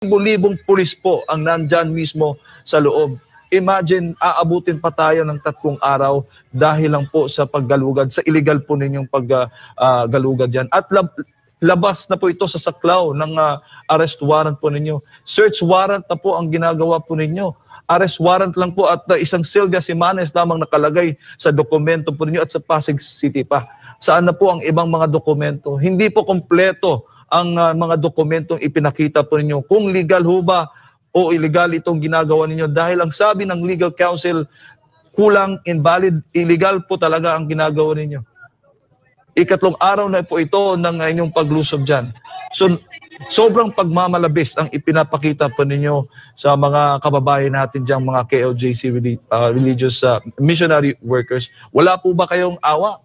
Libo-libong pulis po ang nandyan mismo sa loob. Imagine, aabutin pa tayo ng 3 araw dahil lang po sa paggalugad, sa illegal po ninyong paggalugad yan. At labas na po ito sa saklaw ng arrest warrant po ninyo. Search warrant na po ang ginagawa po ninyo. Arrest warrant lang po at isang Sylvia Simanes lamang nakalagay sa dokumento po ninyo at sa Pasig City pa. Saan na po ang ibang mga dokumento? Hindi po kompleto ang mga dokumentong ipinakita po ninyo. Kung legal ho ba o illegal itong ginagawa ninyo. Dahil ang sabi ng legal counsel, kulang, invalid, illegal po talaga ang ginagawa ninyo. Ikatlong araw na po ito ng inyong paglusob dyan. So, sobrang pagmamalabis ang ipinapakita po ninyo sa mga kababayan natin dyan, mga KOJC religious missionary workers. Wala po ba kayong awa?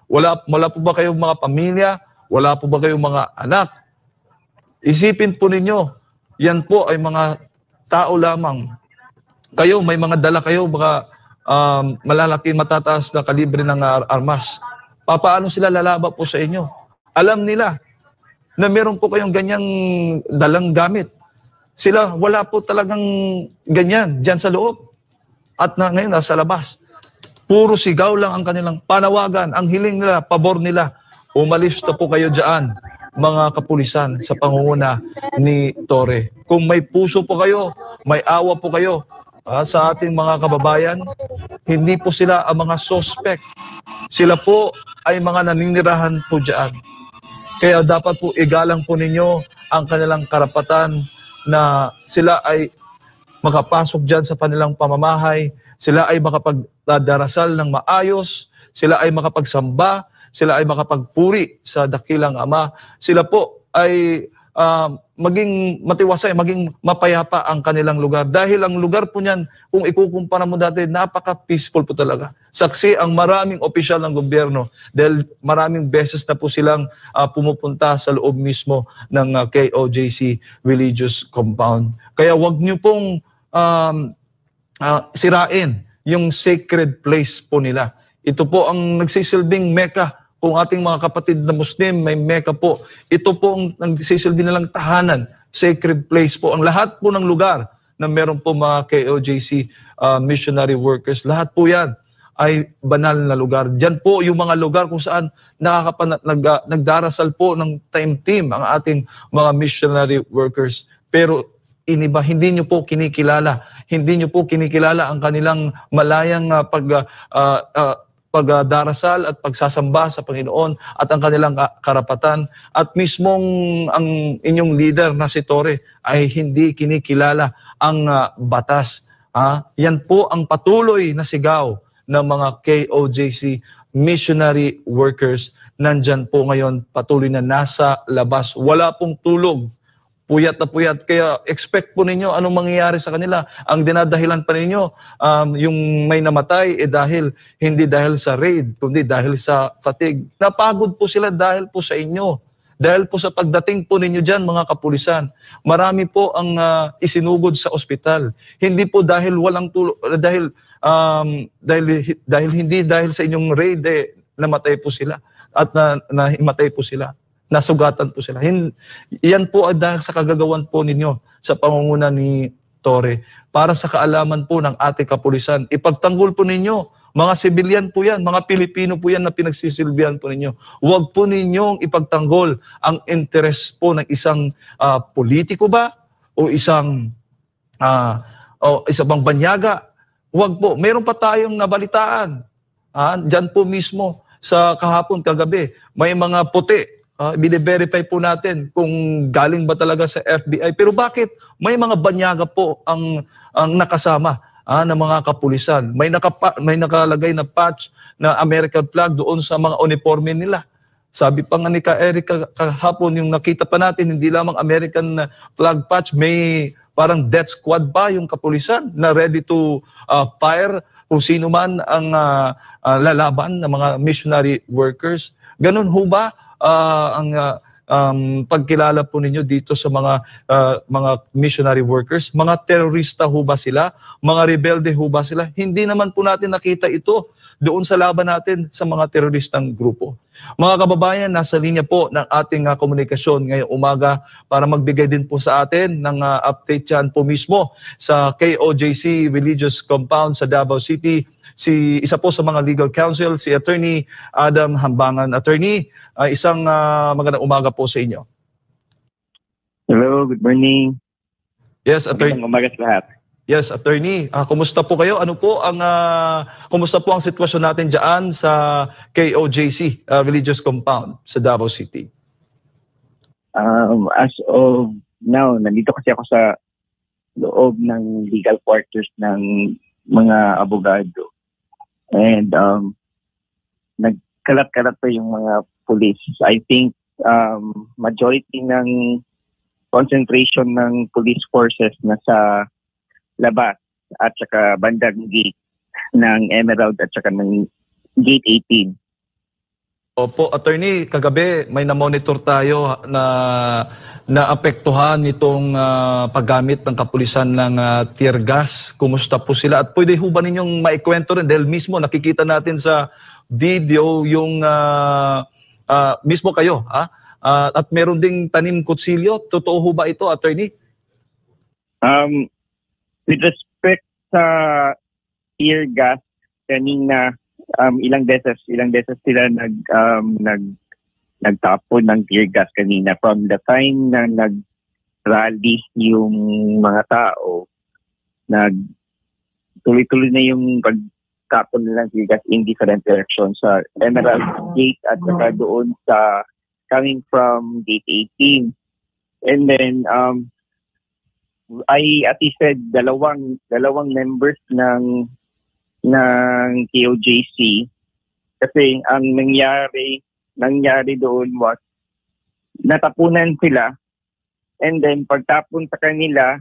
Wala po ba kayong mga pamilya? Wala po ba kayong mga anak? Isipin po ninyo, yan po ay mga tao lamang. Kayo, may mga dala kayo, baka malalaki, matataas na kalibre ng armas. Paano sila lalaba po sa inyo? Alam nila na meron po kayong ganyang dalang gamit. Sila, wala po talagang ganyan dyan sa loob. At ngayon, nasa labas. Puro sigaw lang ang kanilang panawagan. Ang hiling nila, pabor nila. Umalis na po kayo dyan, mga kapulisan, sa pangunguna ni Torre. Kung may puso po kayo, may awa po kayo sa ating mga kababayan, hindi po sila ang mga suspect. Sila po ay mga naninirahan po dyan. Kaya dapat po igalang po ninyo ang kanilang karapatan na sila ay makapasok dyan sa kanilang pamamahay, sila ay makapagdarasal ng maayos, sila ay makapagsamba, sila ay makapagpuri sa dakilang Ama. Sila po ay maging matiwasay, maging mapayapa ang kanilang lugar. Dahil ang lugar po niyan, kung ikukumpara mo dati, napaka-peaceful po talaga. Saksi ang maraming opisyal ng gobyerno dahil maraming beses na po silang pumupunta sa loob mismo ng KOJC Religious Compound. Kaya wag niyo pong sirain yung sacred place po nila. Ito po ang nagsisilbing Mecca. Kung ating mga kapatid na Muslim, may Mecca po. Ito po ang nagsisilbi nilang tahanan, sacred place po. Ang lahat po ng lugar na meron po mga KOJC missionary workers, lahat po yan ay banal na lugar. Diyan po yung mga lugar kung saan nagdarasal po ng time team ang ating mga missionary workers. Pero iniba, hindi nyo po kinikilala. Hindi nyo po kinikilala ang kanilang malayang pagdarasal at pagsasamba sa Panginoon at ang kanilang karapatan. At mismong ang inyong leader na si Torre ay hindi kinikilala ang batas. Yan po ang patuloy na sigaw ng mga KOJC missionary workers. Nandyan po ngayon patuloy na nasa labas. Wala pong tulog. Puyat na puyat. Kaya expect po ninyo anong mangyayari sa kanila. Ang dinadahilan pa ninyo, yung may namatay, hindi dahil sa raid, kundi dahil sa fatigue. Napagod po sila dahil po sa inyo. Dahil po sa pagdating po ninyo dyan, mga kapulisan. Marami po ang isinugod sa ospital. Hindi po dahil walang tulog, dahil hindi dahil sa inyong raid, namatay po sila. At nahimatay po sila. Nasugatan po sila. Yan po ay dahil sa kagagawan po ninyo sa pangunguna ni Torre. Para sa kaalaman po ng ating kapulisan, ipagtanggol po ninyo, mga sibilyan po yan, mga Pilipino po yan na pinagsisilbihan po ninyo. Huwag po ninyong ipagtanggol ang interest po ng isang politiko ba o isang bang banyaga. Huwag po. Meron pa tayong nabalitaan. Diyan po mismo sa kahapon, kagabi, may mga puti. Bine-verify po natin kung galing ba talaga sa FBI. Pero bakit? May mga banyaga po ang nakasama ng mga kapulisan. May nakalagay na patch na American flag doon sa mga uniforme nila. Sabi pa nga ni Eric kahapon, yung nakita pa natin, hindi lamang American flag patch, may parang death squad pa yung kapulisan na ready to fire kung sino man ang lalaban ng mga missionary workers. Ganun ho ba ang pagkilala po ninyo dito sa mga missionary workers? Mga terorista ho ba sila? Mga rebelde ho ba sila? Hindi naman po natin nakita ito doon sa laban natin sa mga teroristang grupo. Mga kababayan, nasa linya po ng ating komunikasyon ngayong umaga para magbigay din po sa atin ng update yan po mismo sa KOJC Religious Compound sa Davao City. Isa po sa mga legal counsel, si Attorney Adam Hambangan. Attorney, isang magandang umaga po sa inyo. Hello, good morning. Yes, Attorney. Magandang umaga sa lahat. Yes, Attorney. Kumusta po kayo? Kumusta po ang sitwasyon natin diyan sa KOJC Religious Compound sa Davao City? As of now, nandito kasi ako sa loob ng legal quarters ng mga abogado. And nagkalat-kalat pa yung mga police. I think majority ng concentration ng police forces nasa labas at saka bandang gate ng Emerald at saka ng gate 18. Opo, Attorney, kagabi may na-monitor tayo na naapektuhan nitong paggamit ng kapulisan ng tear gas. Kumusta po sila? At pwede ho ba ninyong maikwento rin dahil mismo nakikita natin sa video yung mismo kayo, at meron ding tanim kutsilyo. Totoo ho ba ito, Attorney? With respect sa tear gas, kanina ilang beses sila nagtapon ng tear gas kanina. From the time na nag-rally yung mga tao, tuloy-tuloy na yung pagtapon nila ng tear gas in different directions sa Emerald Gate at saka doon sa coming from Gate 18. And then as I said, dalawang members ng KOJC, kasi ang nangyari doon was natapunan sila, and then pagtapon sa kanila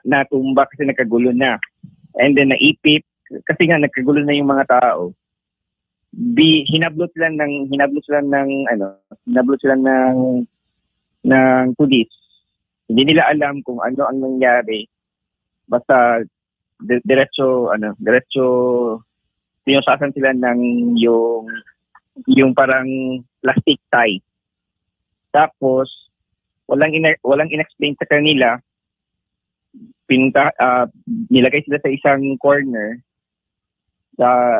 natumba kasi nagkagulo na, and then naipit kasi nga nagkagulo na yung mga tao. Hinablot sila ng pulis. Hindi nila alam kung ano ang nangyari. Basta diretso sinusasan sila ng yung parang plastic tie. Tapos walang inexplain sa kanila. Nilagay sila sa isang corner.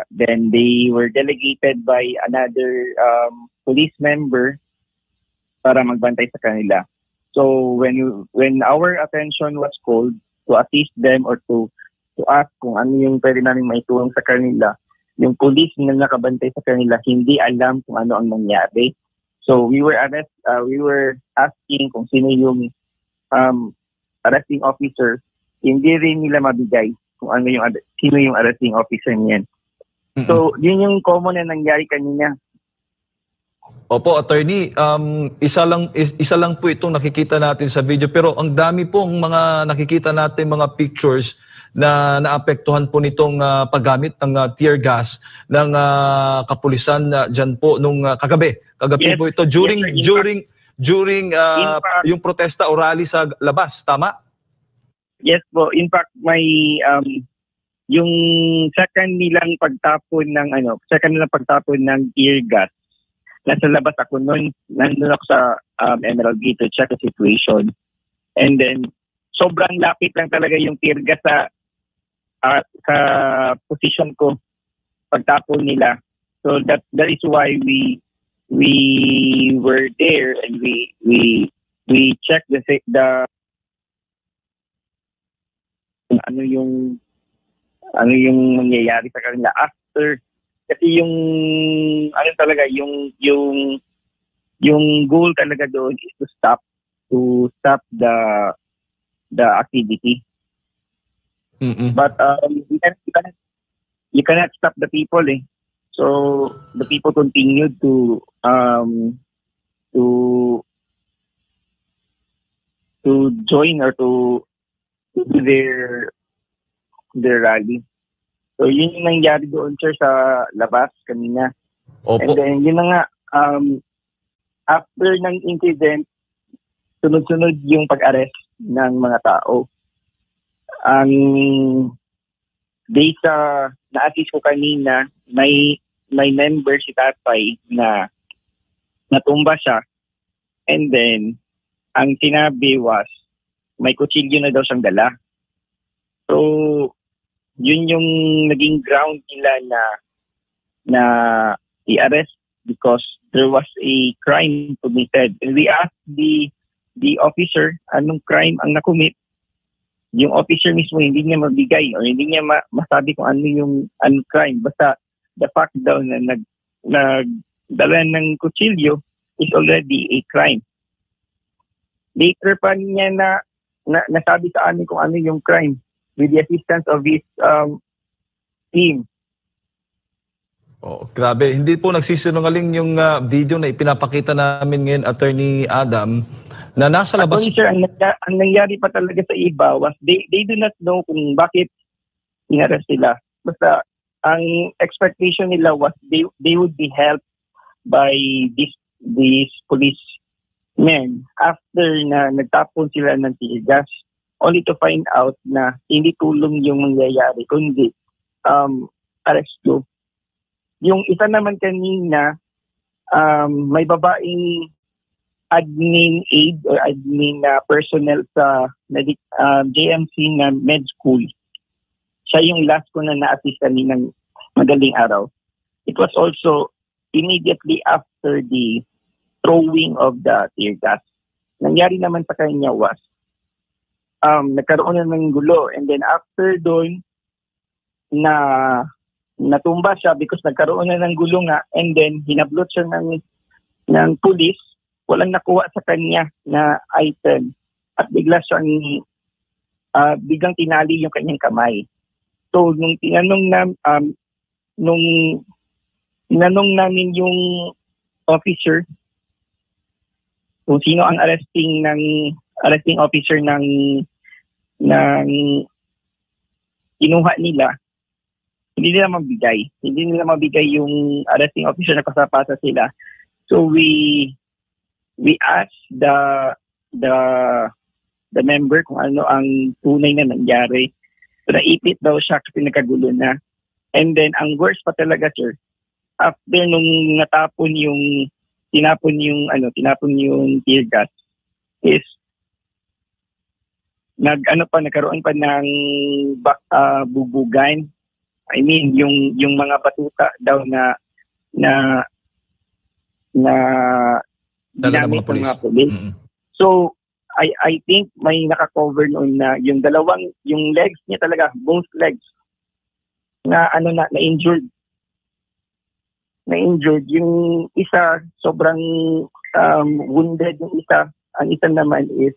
Then they were delegated by another police member para magbantay sa kanila. So when our attention was called to assist them or to ask kung ano yung pwede namin maitulong sa kanila, yung police na nakabantay sa kanila hindi alam kung ano ang nangyari. So we were asking kung sino yung arresting officer. Hindi rin nila mabigay kung sino yung arresting officer niyan. So yun yung common na nangyari kanina. Opo, Attorney, isa lang po itong nakikita natin sa video, pero ang dami pong mga nakikita natin mga pictures na naapektuhan po nitong paggamit ng tear gas ng kapulisan dyan po nung kagabi. Kagabi yes, po ito during yung protesta o rally sa labas, tama? Yes po. In fact, may yung second nilang pagtapon ng tear gas. Nasa labas ako noon, nandun ako sa Emerald Gate to check the situation. And then, sobrang lapit lang talaga yung tear gas sa position ko pagtapon nila. So that is why we were there and we checked the ano yung nangyayari sa kanila after. Kasi yung goal talaga doon is to stop the activity. But you cannot stop the people eh. So the people continued to join or to do their rally. So yun yung nangyari doon, sir, sa labas kanina. Opo. And then yun na nga, after ng incident, sunod-sunod yung pag-arrest ng mga tao. Ang based sa na-assist ko kanina, may member si tatay na natumba siya. And then, ang sinabi was, may kutsilyo na daw siyang dala. So, yun yung naging ground nila na i-arrest because there was a crime committed. And we asked the officer anong crime ang nakumit. Yung officer mismo hindi niya mabigay o hindi niya masabi kung ano yung crime. Basta the fact daw na nagdala ng kutsilyo is already a crime. Later pa niya nasabi sa amin kung ano yung crime with the assistance of his team. Oh, grabe. Hindi po nagsisinungaling yung video na ipinapakita namin ngayon, Attorney Adam, na nasa labas. Actually, sir, ang nangyari pa talaga sa iba was they do not know kung bakit inarrest sila. Basta ang expectation nila was they would be helped by these policemen after na nagtapon sila ng tear gas, only to find out na hindi tulong yung mangyayari kundi arrest you. Yung isa naman kanina, may babaeng admin aide or admin personnel sa JMC na med school. Siya yung last ko na na-assist kaninang madaling araw. It was also immediately after the throwing of the tear gas. Nangyari naman sa kanya was, nagkaroon na ng gulo. And then after doon, natumba siya because nagkaroon na ng gulo nga. And then hinablot siya ng pulis. Walang nakuha sa kanya na item. At biglang tinali yung kanyang kamay. So nung tinanong namin yung officer kung sino ang arresting officer ng kinuha nila, hindi nila mabigay yung arresting officer na kasapasa sila. So we asked the member kung ano ang tunay na nangyari. So naipit daw siya kasi nagkagulo na. And then ang worst pa talaga, sir, after nung tinapon yung tear gas is nagkaroon pa ng bubugan. I mean, yung mga batuta daw na ginamit ng mga pulis. Mm-hmm. So, I think may naka-cover noon na yung legs niya talaga, both legs, na-injured. Na-injured. Yung isa, sobrang wounded. Yung isa, ang isa naman is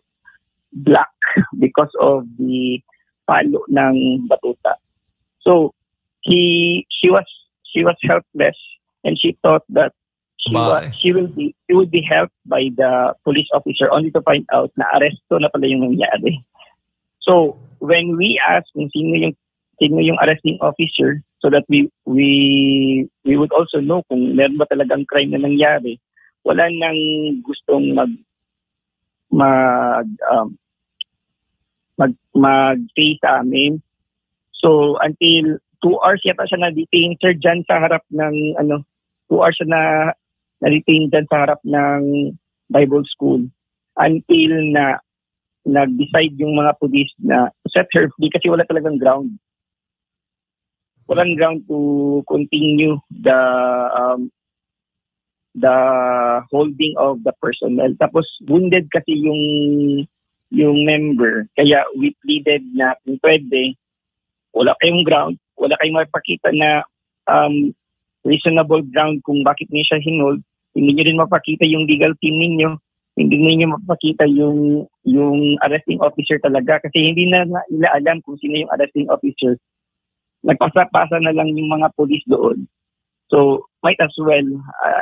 black because of the palo ng batuta. So, she was helpless and she thought that she would be helped by the police officer only to find out na aresto na pala yung nangyari. So, when we asked kung sino yung arresting officer so that we would also know kung meron ba talagang crime na nangyari, wala nang gustong mag-say sa amin. So, until 2 hours yata siya na-detain, sir, dyan sa harap ng 2 hours siya na-detain dyan sa harap ng Bible School until na nag-decide yung mga police na set her free kasi wala talagang ground. Walang ground to continue the holding of the personnel. Tapos wounded kasi yung member. Kaya we pleaded na kung pwede, wala kayong ground, wala kayong mapakita na reasonable ground kung bakit niyo siya hinold. Hindi niyo rin mapakita yung legal team ninyo. Hindi niyo mapakita yung arresting officer talaga kasi hindi na nila alam kung sino yung arresting officer. Nagpasa-pasa na lang yung mga police doon. So, might as well,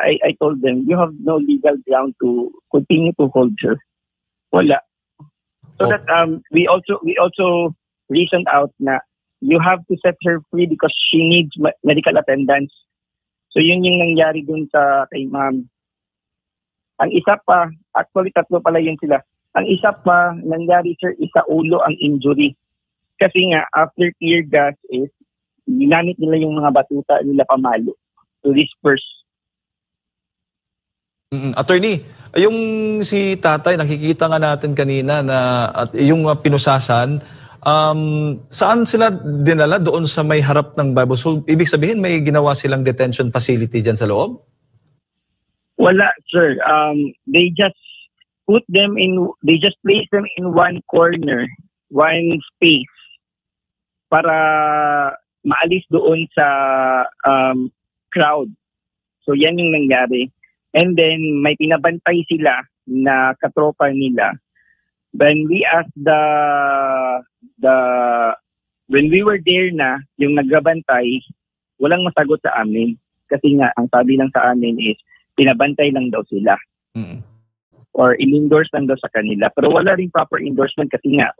I told them, you have no legal ground to continue to hold her. Wala. So that we also reasoned out na you have to set her free because she needs medical attendance. So yun yung nangyari dun kay ma'am. Ang isa pa, actually tatlo pala yun sila. Ang isa pa, nangyari sir, isa ulo ang injury. Kasi nga, after tear gas is, ginamit nila yung mga batuta nila pamalo to disperse. Attorney, yung si tatay, nakikita nga natin kanina na at yung pinusasan, saan sila dinala? Doon sa may harap ng Bible School? Ibig sabihin may ginawa silang detention facility dyan sa loob? Wala, sir. They just place them in one corner, one space, para maalis doon sa crowd. So yan yung nangyari. And then may pinabantay sila na katropa nila. When we asked when we were there na, yung nagbabantay, walang masagot sa amin. Kasi nga, ang sabi lang sa amin is, pinabantay lang daw sila. Or in-endorse lang daw sa kanila. Pero wala rin proper endorsement kasi nga,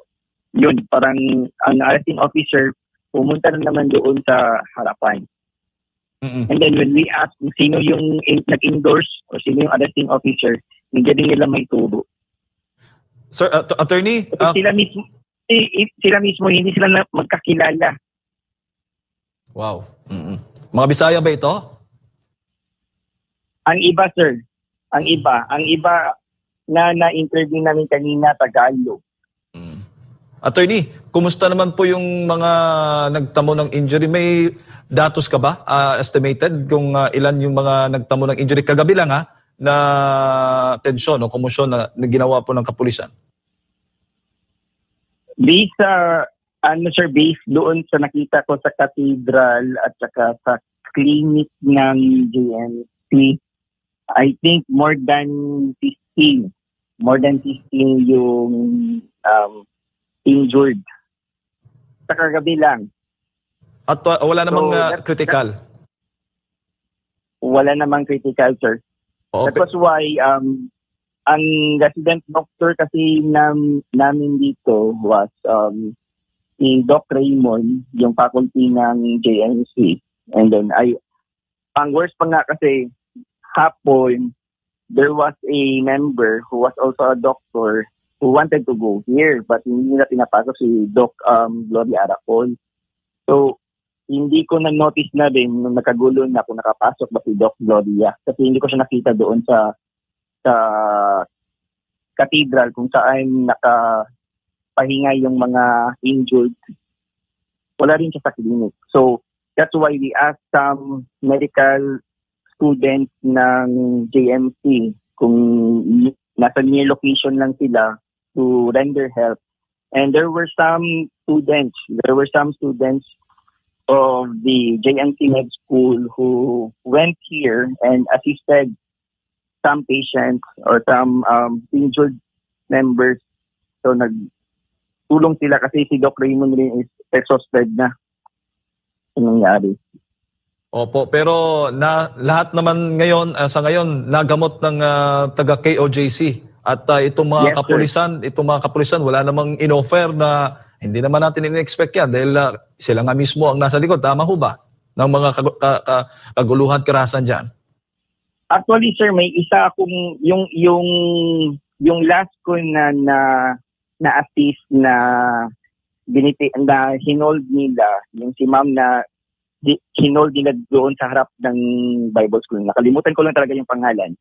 yun, parang ang arresting officer, pumunta lang naman doon sa harapan. And then when we ask kung sino yung nag-endorse o sino yung arresting officer, hindi din nila may turo. Sir, attorney? Sila mismo, hindi sila na magkakilala. Wow. Mga Bisaya ba ito? Ang iba, sir. Ang iba na na-interview namin kanina, Tagalog. Attorney, kumusta naman po yung mga nagtamo ng injury? May datos ka ba? Estimated kung ilan yung mga nagtamo ng injury? Kagabi lang na tensyon o komosyon na ginawa po ng kapulisan. Based based doon sa nakita ko sa cathedral at saka sa clinic ng JNC, I think more than 15 yung injured. Sa kagabi lang. At wala namang critical? Wala namang critical, sir. Okay. That was why ang resident doctor kasi namin dito was si Doc Raymond, yung faculty ng JNC. And then ang worst pa nga kasi hapon, there was a member who was also a doctor who wanted to go here but hindi nila pinapasok si Doc Gloria Aracol. So, hindi ko na-notice na rin nung nakagulo na kung nakapasok ba si Doc Gloria kasi hindi ko siya nakita doon sa cathedral kung saan nakapahinga yung mga injured. Wala rin siya sa clinic. So, that's why we asked some medical students ng JMC kung nasa near location lang sila to render help. And there were some students of the JMC Med School who went here and assisted some patients or some injured members. So nagtulong sila kasi si Doc Raymond rin is exhausted na. Anong nangyari? Opo, pero lahat naman ngayon, sa ngayon, nagamot ng taga KOJC. At itong mga kapulisan, wala namang in-offer na hindi naman natin in-expect yan dahil sila nga mismo ang nasa likod. Tama ho ba? Ng mga kaguluhan, karahasan dyan. Actually, sir, may isa akong, yung last ko na assist na hinold nila, yung si ma'am na hinold nila doon sa harap ng Bible School. Nakalimutan ko lang talaga yung pangalan.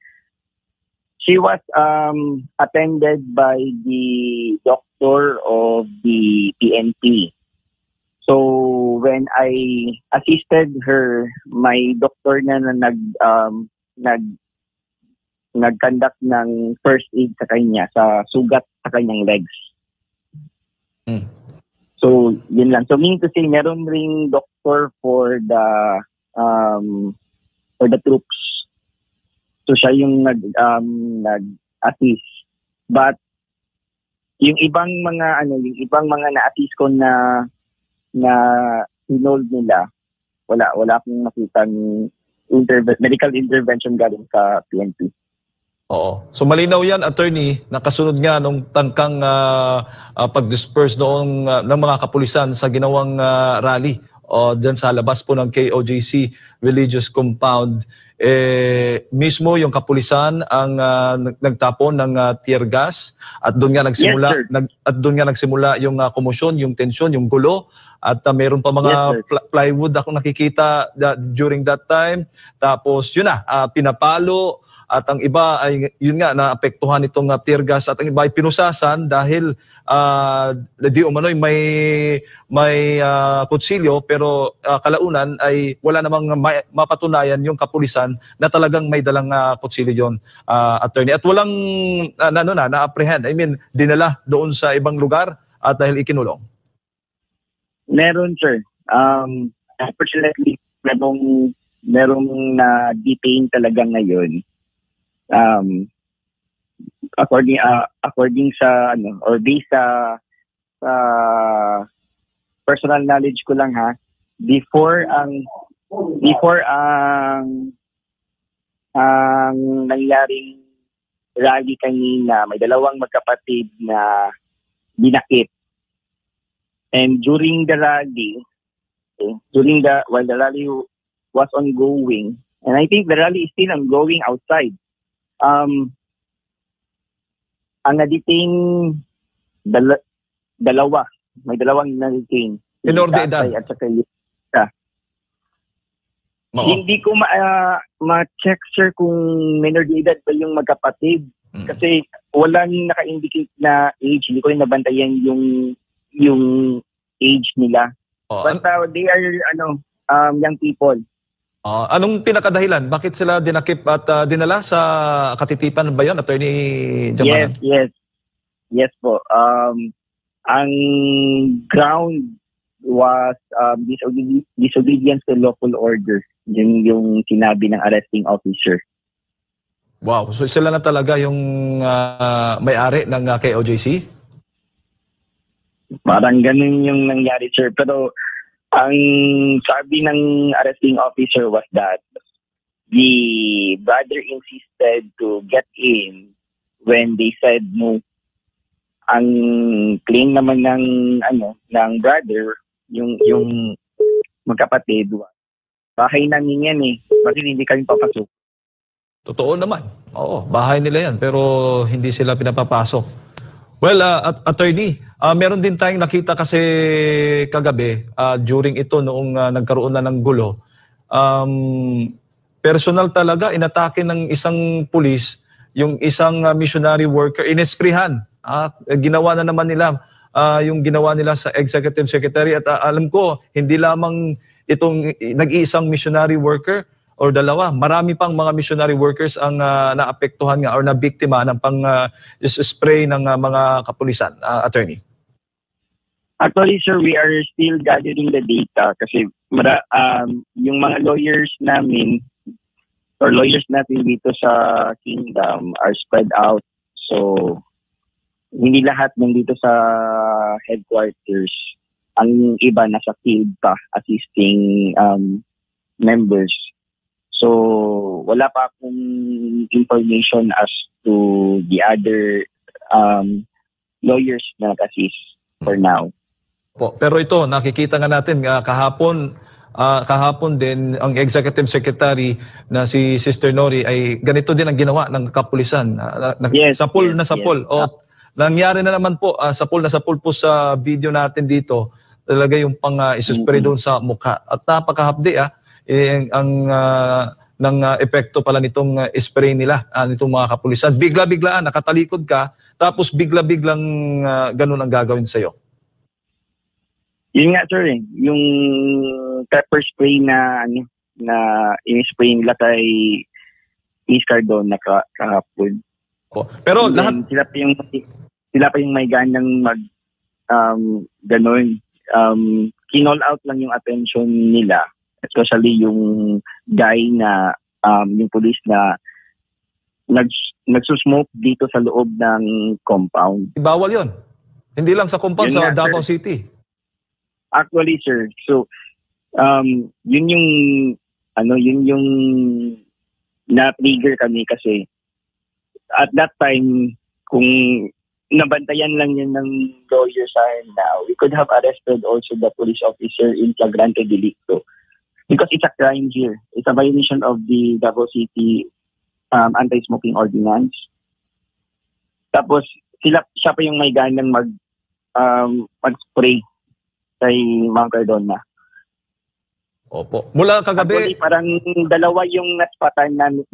She was attended by the doctor of the PNP. So when I assisted her, my doctor na nag-conduct ng first aid sa kanya sa sugat sa kanyang legs. So yun lang. So meaning to say, meron ring doctor for the troops. So siya yung nag-assist. But yung ibang mga na-assist ko na hinold nila, wala akong nakitang medical intervention galing sa PNP. Oo. So malinaw yan, attorney, nakasunod nga nung tangkang pag-disperse ng mga kapulisan sa ginawang rally o dyan sa labas po ng KOJC Religious Compound, mismo yung kapulisan ang nagtapon ng tear gas at doon nga nagsimula Yes, sir. at doon nga nagsimula yung komosyon, yung tensyon, yung gulo at meron pa mga Yes, sir. plywood akong nakikita during that time. Tapos yun na, pinapalo at ang iba ay yun nga naapektuhan itong tear gas at ang iba ay pinusasan dahil di umano'y may kutsilyo pero kalaunan ay wala namang mapatunayan yung kapulisan na talagang may dalang kutsilyo yon, attorney. At walang na-apprehend. I mean, dinala doon sa ibang lugar at dahil ikinulong. Meron, sir. Unfortunately, merong na-detain talaga ngayon. According sa or based sa personal knowledge ko lang before ang nangyaring rally kanina, may dalawang magkapatid na dinakip. And during the rally, while the rally was ongoing, and I think the rally is still ongoing outside, ang na-detain dalawa. May dalawang na-detain. Minor de edad. At saka hindi ko ma-check, sir, kung minor de edad ba yung magkapatid. Kasi walang naka-indicate na age. Hindi ko rin nabantayan yung age nila. But they are young people. Anong pinakadahilan? Bakit sila dinakip at dinala sa katitipan ba yun, Attorney Jamanan? Yes po. Ang ground was disobedience to lawful order. Yun yung sinabi ng arresting officer. Wow. So sila na talaga yung may-ari ng KOJC? Parang ganun yung nangyari, sir. Pero ang sabi ng arresting officer was that the brother insisted to get in when they said no. Ang claim naman ng brother, yung magkapatid, bahay namin yan bakit hindi kami papasok? Totoo naman. Oo, bahay nila yan pero hindi sila pinapapasok. Well, attorney, meron din tayong nakita kasi kagabi during ito noong nagkaroon na ng gulo. Personal talaga, inatake ng isang pulis yung isang missionary worker, inesprihan. Ginawa na naman nila yung ginawa nila sa executive secretary at alam ko, hindi lamang itong nag-iisang missionary worker or dalawa, marami pang mga missionary workers ang naapektuhan nga or nabiktima ng spray ng mga kapulisan, attorney. Actually, sir, we are still gathering the data kasi yung mga lawyers namin or lawyers natin dito sa Kingdom are spread out. So, hindi lahat nandito sa headquarters. Ang iba nasa field pa assisting members. So, wala pa akong information as to the other lawyers na nag-assist for now. Pero ito, nakikita nga natin kahapon din ang executive secretary na si Sister Nori ay ganito din ang ginawa ng kapulisan. Sapul na sapul. Nangyari na naman po, sapul na sapul po sa video natin dito. Talaga yung isuspray doon sa mukha. At napakahapdi ng epekto pala nitong spray nila, nitong mga kapulisan. Bigla-biglaan, nakatalikod ka, tapos bigla-biglang ganun ang gagawin sa'yo. Yun nga, sir, yung pepper spray na in-spray nila kay Miss Cardona kahapon. Pero and lahat... Sila pa yung may ganang ganun. Kinall out lang yung attention nila. Especially yung guy na, yung police na nagsusmoke dito sa loob ng compound. Bawal yun. Hindi lang sa compound, yun sa nga, Davao sir. City. Actually, sir, so, yun yung na-trigger kami kasi at that time, kung nabantayan lang yun ng lawyer sa akin na we could have arrested also the police officer in flagrante delicto because it's a crime here. It's a violation of the Davao City anti-smoking ordinance. Tapos siya pa yung may ganang mag-spray kay Ma'am Cardona. Opo. Mula Actually, kagabi, parang dalawa yung naspatan ng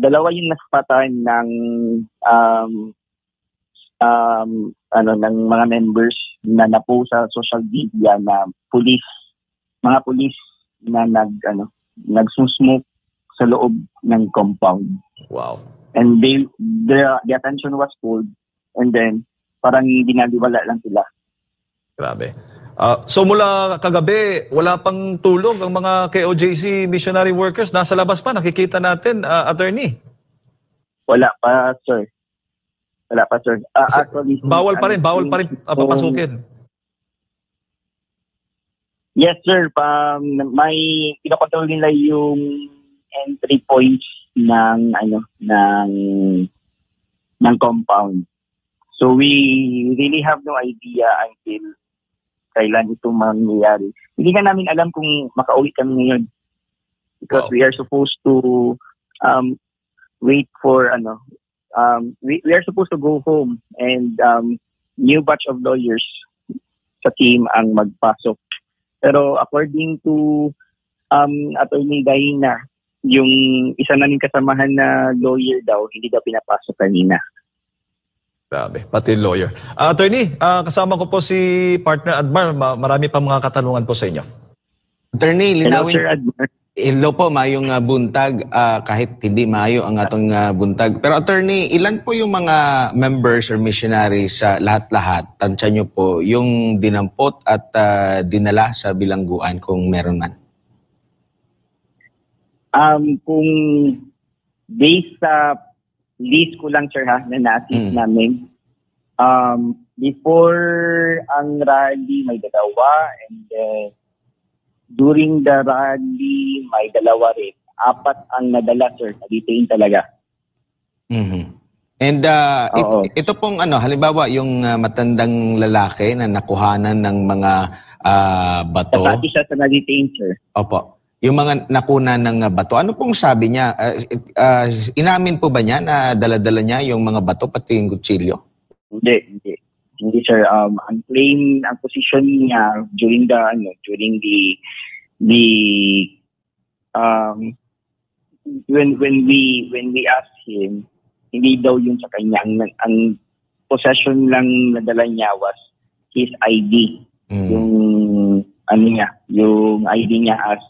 ng mga members na napo sa social media na mga pulis na nagsusmoke sa loob ng compound. wow. And the attention was pulled and then parang binaliwala lang sila. Grabe. So mula kagabi, wala pang tulog ang mga KOJC missionary workers. Nasa labas pa, nakikita natin, attorney. Wala pa, sir. Actually, Bawal pa rin papasukin. Yes, sir. May pinakontrol nila yung entry points ng compound. So we really have no idea until kailan ito mangyayari. Hindi na namin alam kung makauwi kami ngayon. Because we are supposed to wait for we are supposed to go home and new batch of lawyers sa team ang magpasok. Pero according to Attorney Daina, yung isa naming kasamahan na lawyer daw, hindi daw pinapasok kanina. Grabe, pati lawyer. Attorney, kasama ko po si partner Admar. Marami pa mga katanungan po sa inyo. Attorney, linawin. Hello, Sir Admar. Hello po, mayong buntag, kahit hindi mayo ang atong buntag. Pero attorney, ilan po yung mga members or missionaries sa lahat-lahat? Tansya nyo po yung dinampot at dinala sa bilangguan kung meron man. Kung based sa list ko lang, sir, na na-assist namin, before ang rally may dalawa and during the rally may dalawa rin. 4 ang nadala, sir. Na-detain talaga. And ito pong halimbawa yung matandang lalaki na nakuhanan ng mga bato. Sa isa sa na-detain, sir. Opo. Yung mga nakunan ng bato, ano pong sabi niya? Inamin po ba niya na dala-dala niya yung mga bato pati yung kutsilyo? Hindi, sir. Ang claim, ang position niya during the when we asked him, hindi daw yun sa kanya. Ang possession lang na dala niya was his ID. Yung yung ID niya as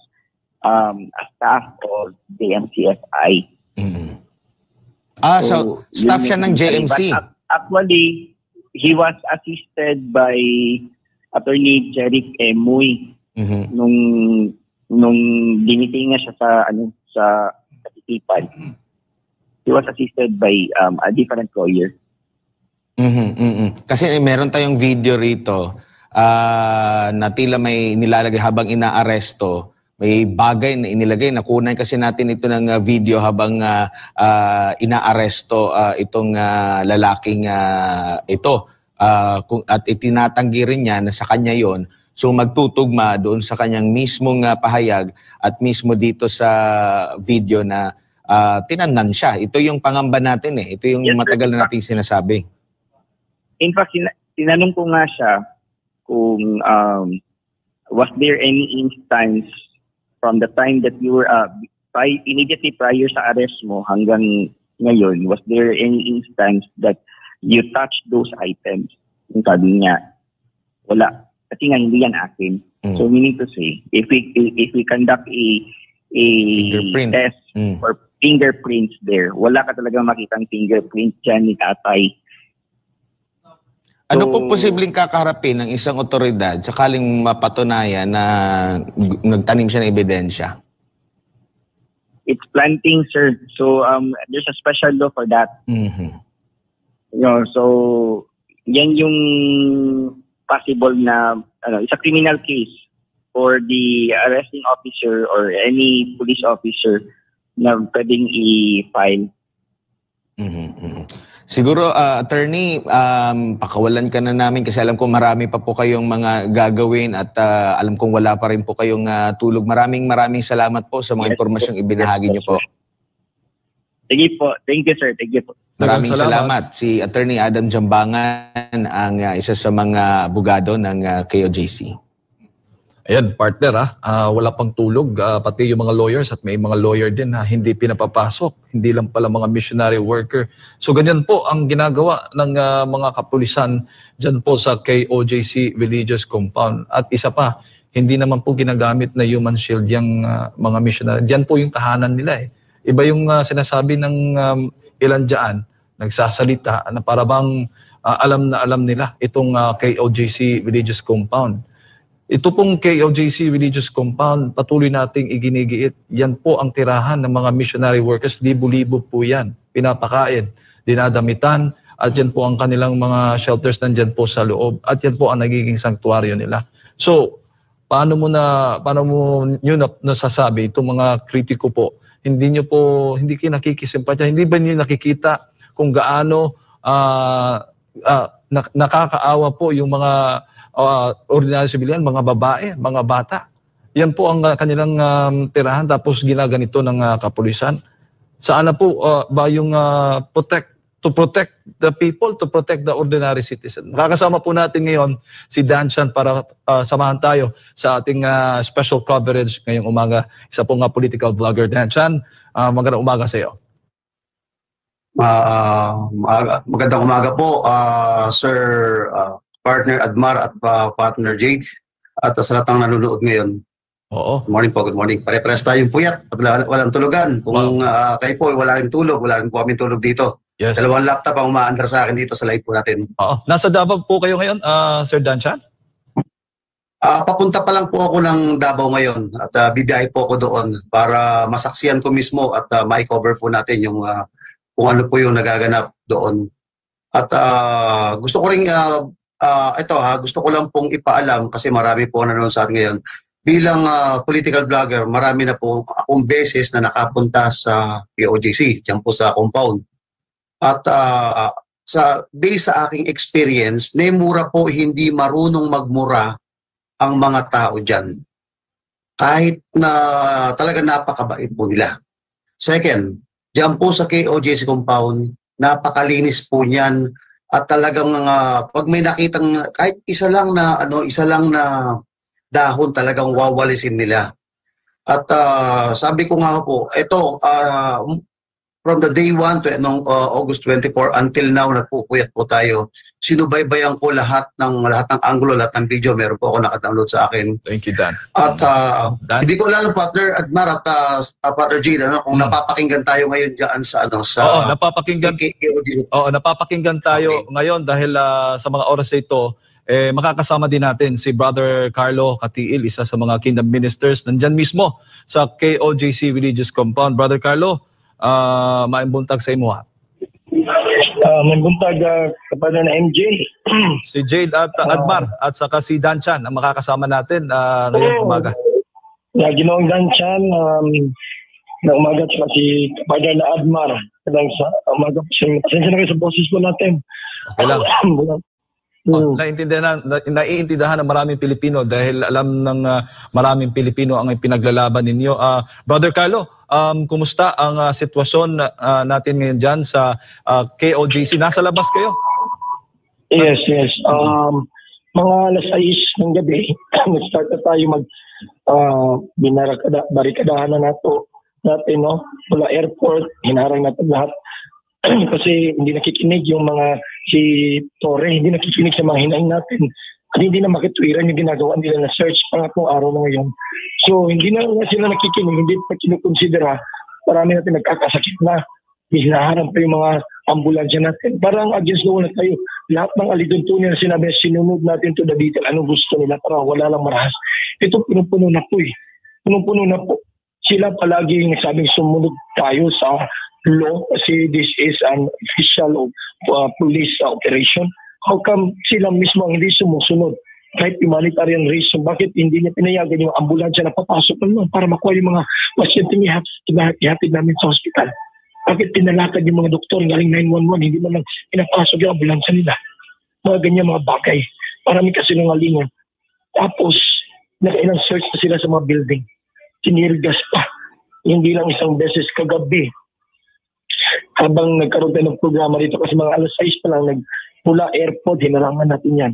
staff of JMCSI. So staff siya ng JMC. Actually, he was assisted by Attorney Jeric Emuy nung diniting niya siya sa Katitipan. He was assisted by a different lawyer. Kasi meron tayong video rito na tila may nilalagay habang inaaresto. May bagay na inilagay. Nakunan kasi natin ito ng video habang inaaresto itong lalaking ito. At itinatanggi rin niya na sa kanya yon. So magtutugma doon sa kanyang mismong pahayag at mismo dito sa video na tinamnan siya. Ito yung pangamba natin eh. Ito yung matagal na natin sinasabi. In fact, tinanong ko nga siya kung was there any instance from the time that you were immediately prior sa arrest mo hanggang ngayon, was there any instance that you touched those items? Yung sabi niya, wala. Kasi nga hindi yan akin. So meaning to say, if we conduct a test or fingerprints there, wala ka talaga makitang fingerprint dyan ni tatay. Ano po posibleng kakaharapin ng isang otoridad sakaling mapatunayan na nagtanim siya ng ebidensya? It's planting, sir. So there's a special law for that. So yan yung possible na it's a criminal case for the arresting officer or any police officer na pwedeng i-file. Siguro, attorney, pakawalan ka na namin kasi alam ko marami pa po kayong mga gagawin at alam kong wala pa rin po kayong tulog. Maraming salamat po sa mga Yes, impormasyong ibinahagi niyo po. Sige po. Thank you, sir. Thank you po. Maraming salamat. Si Attorney Adam Jambangan ang isa sa mga abogado ng KOJC. Ayan, partner wala pang tulog, pati yung mga lawyers at may mga lawyer din na hindi pinapapasok, hindi lang pala mga missionary worker. So ganyan po ang ginagawa ng mga kapulisan dyan po sa KOJC Religious Compound. At isa pa, hindi naman po ginagamit na human shield yung mga missionary. Dyan po yung tahanan nila eh. Iba yung sinasabi ng ilan dyan, nagsasalita na para bang alam na alam nila itong KOJC Religious Compound. Ito pong KOJC Religious Compound, patuloy nating iginigiit. Yan po ang tirahan ng mga missionary workers. Libo-libo po yan. Pinapakain, dinadamitan, at yan po ang kanilang mga shelters nandyan po sa loob. At yan po ang nagiging sanctuaryo nila. So, paano mo nyo nasasabi itong mga kritiko po? Hindi kayo nakikisimpatya, hindi ba nyo nakikita kung gaano nakakaawa po yung mga ordinary civilian, mga babae, mga bata. Yan po ang kanilang tirahan tapos ginaganito ng kapulisan. Saan na po ba yung to protect the people, to protect the ordinary citizen. Nakakasama po natin ngayon si Dan Chan para samahan tayo sa ating special coverage ngayong umaga. Isa po nga political vlogger. Dan Chan, magandang umaga sa iyo. Magandang umaga po, Sir Partner Admar at Partner Jade at sa lahat ng nanonood ngayon. Oo. Good morning po, good morning. Pare-pares tayong puyat at walang tulugan. Kung kayo po wala rin tulog, wala rin po kami tulog dito. Yes. 2 laptop ang umaandar sa akin dito sa live po natin. Oo. Nasa Davao po kayo ngayon, Sir Dan Chan? Papunta pa lang po ako ng Davao ngayon at bibiyahe po ako doon para masaksiyan ko mismo at ma-cover po natin yung kung ano po yung nagaganap doon. At gusto ko rin gusto ko lang pong ipaalam kasi marami po nanonood sa atin ngayon. Bilang political vlogger, marami na po akong beses na nakapunta sa KOJC, diyan po sa compound. At based sa aking experience, nemura po hindi marunong magmura ang mga tao diyan. Kahit na talaga napakabait po nila. Second, diyan po sa KOJC compound, napakalinis po niyan. At talagang pag may nakitang kahit isa lang na dahon talagang wawalisin nila. At sabi ko nga po, ito from the day 1 to August 24 until now nagpupuyat po tayo. Sinubaybayan ko lahat ng anggulo, lahat ng video, meron po ako naka-download sa akin. Thank you, Dan. At Dan? hindi ko alam, Partner Admar at Partner Jade, kung napapakinggan tayo ngayon diyan sa Oo, napapakinggan tayo ngayon dahil sa mga oras ito, makakasama din natin si Brother Carlo Katiil, isa sa mga kingdom ministers nandyan mismo sa KOJC Religious Compound. Brother Carlo, maimbuntag sa imo ha. Maimbuntag kapag na MJ. Si Jade at Admar at saka si Dan Chan ang makakasama natin ngayong umaga. Ginoong Dan Chan, na umaga at si kapag na Admar. Kadang sa umaga, pasensya na kayo sa boses po natin. Okay lang. Naiintindihan ng maraming Pilipino dahil alam ng maraming Pilipino ang pinaglalaban ninyo. Brother Carlo, kumusta ang sitwasyon natin ngayon dyan sa KOJC? Nasa labas kayo? Yes. Mga alas 6 ng gabi, nag-start na tayo barikadahan na natin, no? Mula airport, hinarang natin lahat. Kasi hindi nakikinig yung si Torre, hindi nakikinig sa mga hinaing natin. At hindi na makitwiran yung ginagawa nila na search pangatlong araw na ngayon. So hindi na sila nakikinig, hindi pa kinukonsidera. Marami natin nagkakasakit na. Hinaharap pa yung mga ambulansya natin. Parang against the wall na tayo. Lahat ng alituntunin na sinabi, sinunod natin to the detail. Anong gusto nila para wala lang marahas. Ito puno-puno na po eh. Puno-puno na po. Sila palagi yung nagsabing sumunod tayo sa law kasi this is an official police operation. How come sila mismo ang hindi sumusunod? Kahit humanitarian reason, bakit hindi niya pinayagan yung ambulansya na papasok naman para makuha yung mga pasyente niya ihatid namin sa hospital? Bakit pinalakad yung mga doktor galing 911, hindi man lang pinapasok yung ambulansya nila. Mga ganyan mga bagay. Marami kasi nangalingan. Tapos, nakailang search na sila sa mga building. Sinirgas pa. Hindi lang isang beses kagabi. Habang nagkaroon tayo ng programa dito kasi mga alas 6 pa lang mula airport, hinarangan natin yan.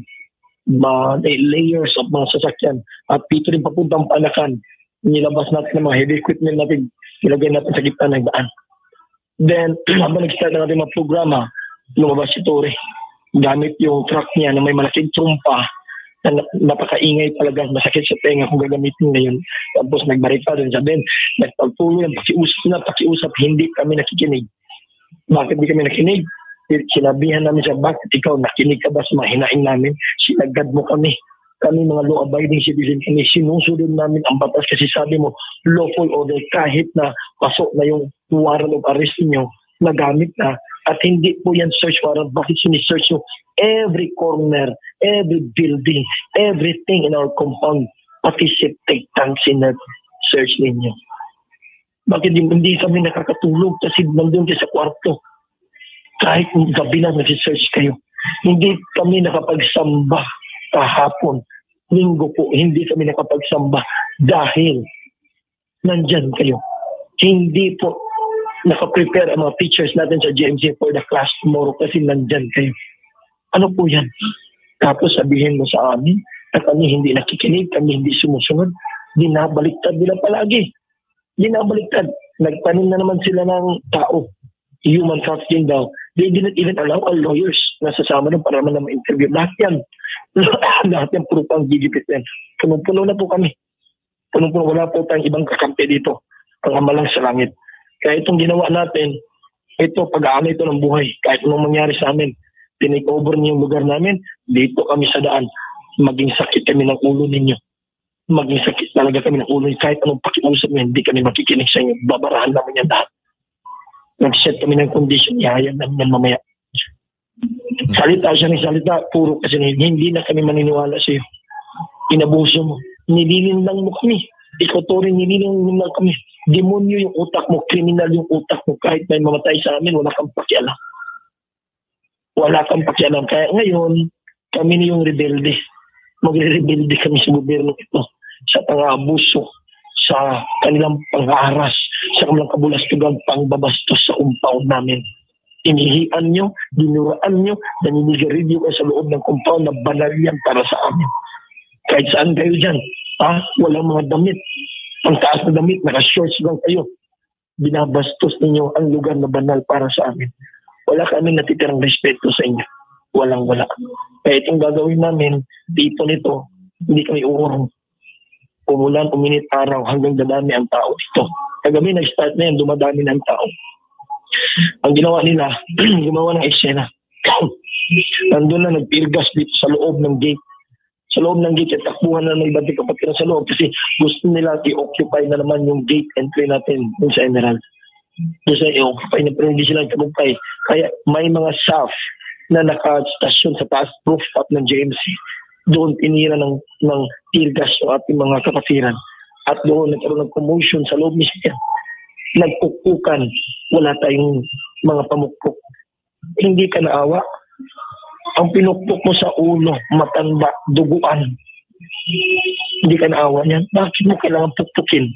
Layers of mga sasakyan. At pito rin papuntang Panakan. Nilabas natin ng mga heavy equipment natin. Ilagay natin sa gitna ng daan. Then, habang nag-start na natin mga programa, lumabas si Torre. Gamit yung truck niya na may malaking trumpa na napakaingay talaga, masakit sa tenga kung gagamitin na yun. Tapos nagbarita rin siya. Then, nagpagpulo ng pakiusap, hindi kami nakikinig. Bakit di kami nakinig? Sinabihan namin siya, bakit ikaw nakinig ka ba sa mga hinaing namin? Sinagad mo kami. Kami mga law-abiding citizen, kami sinusunod namin ang batas kasi sabi mo, lawful order kahit na pasok na yung warrant of arrest niyo, nagamit na. At hindi po yan search warrant. Bakit sinisearch nyo every corner, every building, everything in our compound, pati septic tanks in that search ninyo? Bakit hindi kami nakakatulog kasi nandun kayo sa kwarto? Kahit gabi na nasi-search kayo. Hindi kami nakapagsamba kahapon. Linggo po, hindi kami nakapagsamba dahil nandyan kayo. Hindi po nakaprepare ang mga teachers natin sa GMC for the class tomorrow kasi nandyan kayo. Ano po yan? Tapos sabihin mo sa amin na kami hindi nakikinig, kami hindi sumusunod, dinabaliktad nila palagi. Dinabaliktad. Nagtanim na naman sila ng tao. Human trafficking daw. They didn't even allow our lawyers na sasama ng para naman ma-interview. Lahat yan. Lahat yan puro pang gigipit yan. Punong-puno na po kami. Punong-puno. Wala po tayong ibang kakampi dito. Ang amalang sa langit. Kaya itong ginawa natin, ito, pag-aamay ito ng buhay. Kahit anong mangyari sa amin, tinake over niyo yung lugar namin, dito kami sa daan. Maging sakit kami ng ulo ninyo. Maging sakit talaga kami ng ulo. Kahit anong pakiusap niyo, hindi kami makikinig sa inyo. Babarahan namin yan lahat. Nag-set kami ng condition, ihayag namin yan mamaya. Salita siya ng salita, puro kasi hindi na kami maniniwala sa iyo. Inabuso mo. Nililin lang mo kami. Ikaw to rin, nililin lang kami. Demonyo yung utak mo, kriminal yung utak mo. Kahit may mamatay sa amin, wala kang pakialam. Wala kang pakialam. Kaya ngayon, kami na yung rebelde. Magre-rebelde kami sa gobyerno ito. Sa pang-abuso, sa kanilang pang-aras, sa kanilang kabulastugan, pang-babastos sa compound namin. Inihian nyo, dinuraan nyo, naninigarilyo kayo sa loob ng compound na banal yan para sa amin. Kahit saan kayo dyan, walang mga damit. Ang taas na damit, naka-shorts lang kayo. Binabastos ninyo ang lugar na banal para sa amin. Wala kami natitirang respeto sa inyo. Walang-wala. Kaya itong gagawin namin, dito nito, hindi kami uurong. Umulan, uminit araw, hanggang dadami ang tao dito. Kagabi, nag-start na yan, dumadami ng tao. Ang ginawa nila, gumawa ng eksena. Nandun na nag-teargas dito sa loob ng gate. Sa loob ng gate, at takbuhan na ng ibang kapatid sa loob kasi gusto nila i-occupy na naman yung gate entry natin dun sa Emerald. Gusto nila i-occupy na pero hindi sila tagumpay. Kaya may mga staff na naka-stasyon sa taas rooftop ng JMC. Doon tinira ng tear gas yung ating mga kapatiran. At doon nagkaroon ng commotion sa loob mismo yan. Nagpukukan, wala tayong mga pamukpok. Hindi ka naawa. Ang pinukpok mo sa ulo, matanda, duguan. Hindi ka naawa niyan. Bakit mo kailangan pukpukin?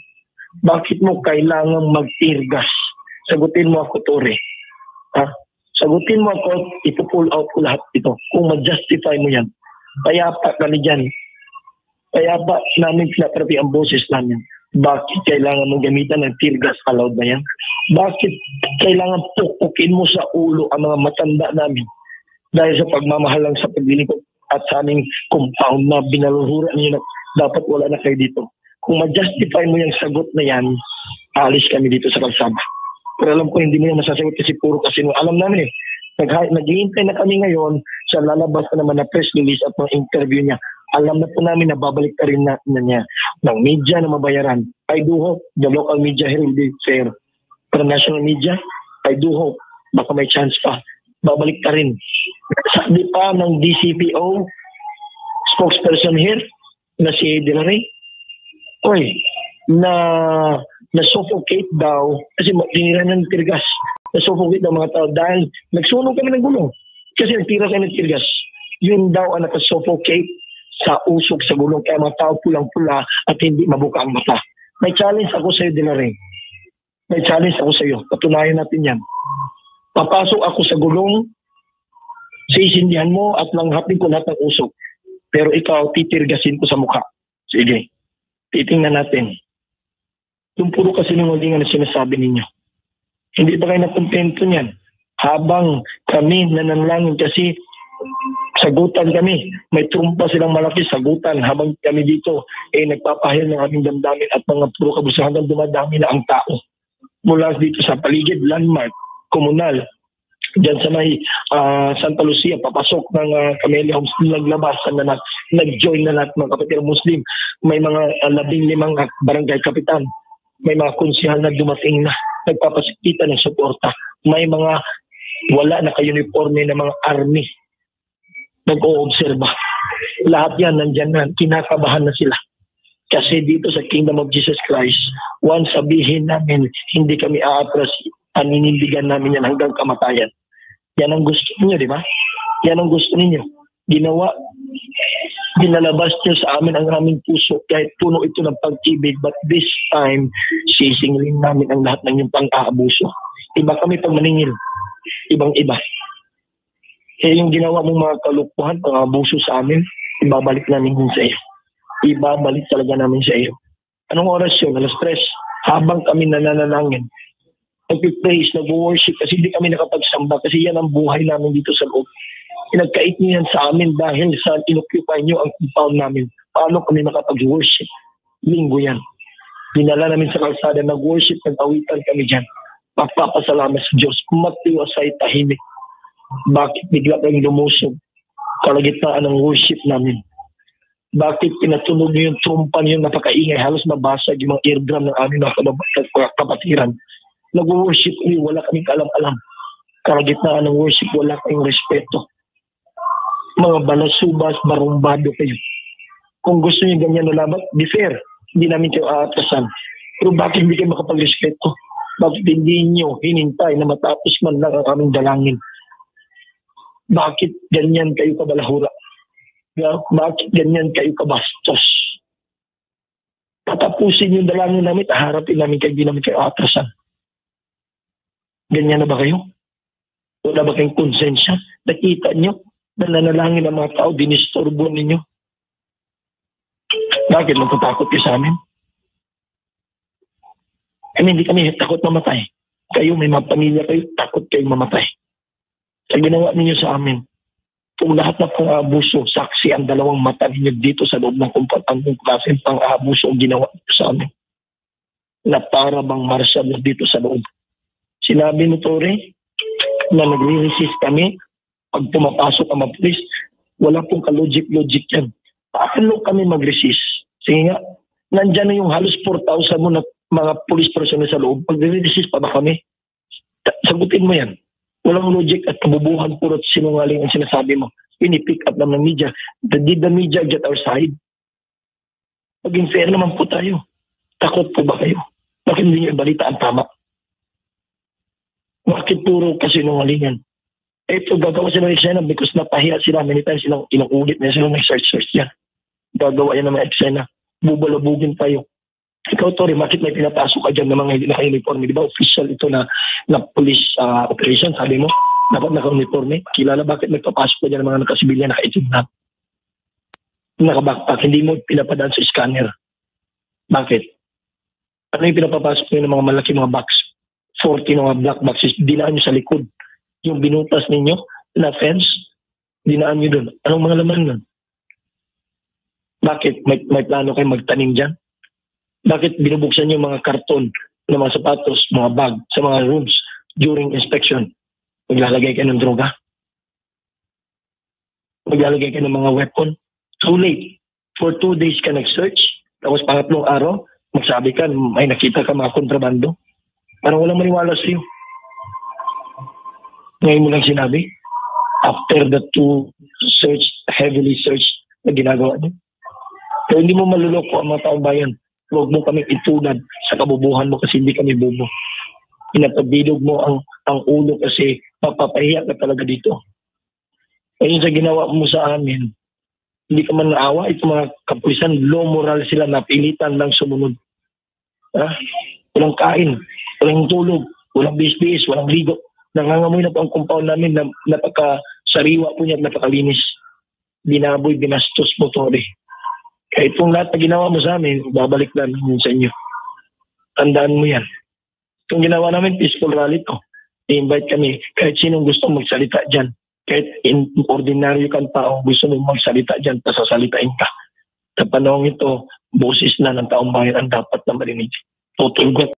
Bakit mo kailangan mag-tear gas? Sagutin mo ako, Tore. Sagutin mo ako, ipupull out ko lahat ito. Kung ma-justify mo yan. Payapa kami dyan. Payapa namin pinatarapi ang boses namin. Bakit kailangan mong gamitan ng tear gas? Allowed na yan? Bakit kailangan pukpukin mo sa ulo ang mga matanda namin? Dahil sa pagmamahal lang sa paglilingkod at sa aming compound na binaluhuran niyo na dapat wala na kayo dito. Kung ma-justify mo yung sagot na yan, alis kami dito sa kalsada. Pero alam ko hindi mo yung masasagot kasi puro kasi alam namin eh. Nag-iintay na kami ngayon sa lalabas na naman na press release at mga interview niya. Alam na po namin na babalik ka rin na niya ng media na mabayaran. I do hope the local media here will be fair. Pero national media, I do hope baka may chance pa. Babalik ka rin. Sabi pa ng DCPO spokesperson here na si De La Rey, na suffocate daw kasi tinira ng tear gas. Nasuffocate ang mga tao dahil nagsunog kami ng gulong. Kasi nagtira kami ng tear gas. Yun daw ang nakasuffocate sa usok sa gulong. Kaya mga tao pulang-pula at hindi mabuka ang mata. May challenge ako sa iyo, Dinaring. May challenge ako sa iyo. Patunayan natin yan. Papasok ako sa gulong, sisindihan mo at langhapin ko lahat ng usok. Pero ikaw, titirgasin ko sa mukha. Sige. Titingnan natin. Yung puro kasinungalingan na sinasabi ninyo. Hindi ba kayo nakontento niyan? Habang kami nananalangin kasi sagutan kami. May trumpa silang malaki sagutan habang kami dito nagpapahil ng aming damdamin at mga puro kabusahan hanggang dumadami na ang tao. Mula dito sa paligid, landmark, komunal, diyan sa may Santa Lucia, papasok ng Camellia Homes, naglabas na nag-join na lahat ng kapatid Muslim. May mga 15 barangay kapitan. May mga konsihal na dumating na nagpapasikita ng suporta. May mga wala na ka-uniforme na mga army nag-oobserba. Lahat yan nandyan na, kinakabahan na sila. Kasi dito sa Kingdom of Jesus Christ, once sabihin namin, hindi kami aatras, aninindigan namin yan hanggang kamatayan. Yan ang gusto niyo, di ba? Yan ang gusto ninyo. Ginawa, dinalabas niyo sa amin ang aming puso kahit puno ito ng pag-ibig, but this time, sisingilin namin ang lahat ng yung pang-aabuso. Iba kami pag maningil. Ibang-iba. Kaya yung ginawa mong mga kalukuhan, pang-aabuso sa amin, ibabalik namin yun sa iyo. Ibabalik talaga namin sa iyo. Anong oras yun? 3:00. Habang kami nananalangin, nag-praise, nag-worship, kasi hindi kami nakapagsamba, kasi yan ang buhay namin dito sa loob. Pinagkait niyo yan sa amin dahil sa inoccupy niyo ang compound namin. Paano kami makapag-worship? Linggo yan. Dinala namin sa kalsada, nag-worship, nag-awitan kami dyan. Magpapasalamat sa Diyos. Matiwasay tahimik. Bakit bigla kayong lumusog? Kalagitnaan ng worship namin. Bakit pinatunog niyo yung trumpa niyo napakaingay, halos mabasag yung mga eardrum ng aming mga kapatiran. Nag-worship niyo, wala kaming kaalam-alam. Kalagitnaan ng worship, wala kayong respeto. Mga balasubas, barumbado kayo. Kung gusto niyo ganyan na labat, be fair. Hindi namin kayo aatrasan. Pero bakit hindi kayo makapag-respeto? Bakit hindi niyo hinintay na matapos man lang ang aming dalangin? Bakit ganyan kayo kabalahura? Bakit ganyan kayo kabastos? Patapusin yung dalangin namin, harapin namin kayo, hindi namin kayo atrasan. Ganyan na ba kayo? Wala ba kayong konsensya? Nakita nyo na nanalangin ang mga tao, dinisturbo ninyo? Bakit nagtatakot kayo sa amin? Hindi kami takot mamatay. Kayo, may mga pamilya kayo, takot kayong mamatay. Sa ginawa ninyo sa amin, kung lahat na pang-aabuso, saksi ang dalawang mata ninyo dito sa loob ng kumpatan kung klaseng pang-aabuso ang ginawa ninyo sa amin. Na para bang martial dito sa loob. Sinabi ni Tore na nagre-resist kami pag pumapasok ang mga pulis. Wala pong ka-logic yan. Paano kami mag-resist? Sige nga, nandyan na yung halos 4,000 mo na mga police personnel sa loob. Pag-resist pa ba kami? Sagutin mo yan. Walang logic at kabubuhan, puro sinungaling ang sinasabi mo. Pinipick up ng media. Did the media get our side? Maging fair naman po tayo. Takot po ba kayo? Bakit hindi nyo ibalita ang tama? Bakit puro kasinungalingan? Ito, gagawa sila ng eksena because napahiya sila. Many times ilang ulit na silang nag-search yan. Gagawa yan ng mga eksena. Bubalabugin tayo. Ikaw, Tori, bakit may pinapasok ka dyan ng mga hindi naka-uniforme? Di ba official ito na police operation, sabi mo? Dapat naka-uniforme. Kilala bakit nagpapasok ka dyan ng mga nakasibilyan, naka-itim na? Naka-backpack, hindi mo pinapadaan sa scanner. Bakit? Ano yung pinapapasok nyo ng mga malaki mga box? 40 mga black boxes, dinaan nyo sa likod. Yung binutas ninyo na fence, dinaan nyo dun. Anong mga laman nun? Bakit? May plano kayo magtanim dyan? Bakit binubuksan niyo mga karton ng mga sapatos, mga bag sa mga rooms during inspection? Maglalagay kayo ng droga? Maglalagay kayo ng mga weapon? Too late. For 2 days ka nag-search, tapos pangatlong araw, magsabi ka, may nakita ka mga kontrabando. Parang walang maniwala sa'yo. Ngayon mo lang sinabi, after the 2 search, heavily search na ginagawa niyo. Pero hindi mo maluloko ang mga taong bayan. Huwag mo kami itulad sa kabubuhan mo kasi hindi kami bobo. pinapabilog mo ang ulo kasi mapapahiya ka talaga dito. Ayun sa ginawa mo sa amin, hindi ka man naawa, itong mga kapulisan, low moral sila, napilitan lang sumunod. Walang kain, walang tulog, walang bis-bis, walang ligo. Nangangamoy na po ang compound namin na napaka-sariwa po niya at napakalinis. Binaboy, binastos mo, Tore. Kaya itong lahat na ginawa mo sa amin, babalik na namin sa inyo. Tandaan mo yan. Itong ginawa namin, peaceful rally to. I-invite kami, kahit sinong gusto magsalita dyan. Kahit ordinaryo kang tao, gusto mong magsalita dyan, pasasalitain ka. Sa panahon ito, boses na ng taong bayan ang dapat na marinig. Tutulgot